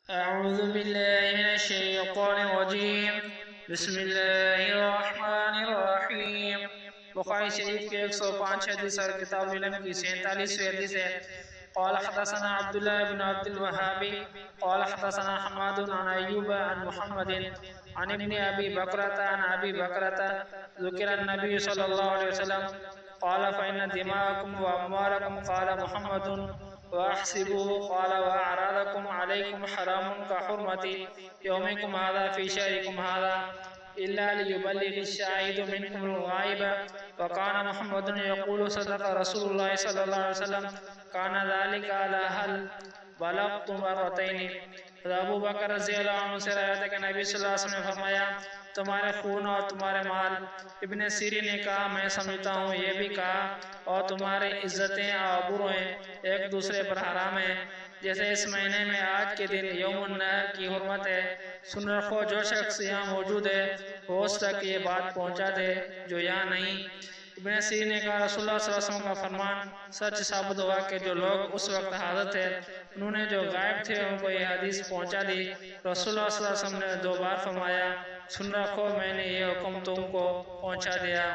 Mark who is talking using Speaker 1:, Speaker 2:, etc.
Speaker 1: أعوذ بالله من الشيطان الرجيم بسم الله الرحمن الرحیم۔ بخاری شریف کے 105 حدیث اور کتاب العلم کی 47 حدیث ہے۔ قال حدثنا عبد الله بن عبد الوهاب قال حدثنا حماد عن أيوب عن محمد عن ابن أبي بكرة عن أبي بكرة ذكر النبي صلى الله عليه وسلم قال فإن دماءكم وأموالكم قال محمد وأحسبوه قال وأعراضكم عليكم حرام كحرمة يومكم هذا في شهركم هذا إلا ليبلغ الشاهد منكم الغائب وكان محمد يقول صدق رسول الله صلى الله عليه وسلم كان ذلك على هل بلغت مرتين۔ ابو بکر رضی اللہ عنہ سے روایت ہے کہ نبی صلی اللہ علیہ وسلم نے فرمایا تمہارے خون اور تمہارے مال، ابن سیرین نے کہا میں سمجھتا ہوں یہ بھی کہا اور تمہاری عزتیں اور آبروئیں ایک دوسرے پر حرام ہیں، جیسے اس مہینے میں آج کے دن یوم النحر کی حرمت ہے۔ سن رکھو جو شخص یہاں موجود ہے ہوش تک یہ بات پہنچا دے جو یہاں نہیں۔ ابن سیرین نے کہا رسول اللہ صلی اللہ علیہ وسلم کا فرمان سچ ثابت ہوا کہ جو لوگ اس وقت حاضر تھے انہوں نے جو غائب تھے ان کو یہ حدیث پہنچا دی۔ رسول اللہ صلی اللہ علیہ وسلم نے 2 بار فرمایا سن رکھو میں نے یہ حکم تم کو پہنچا دیا۔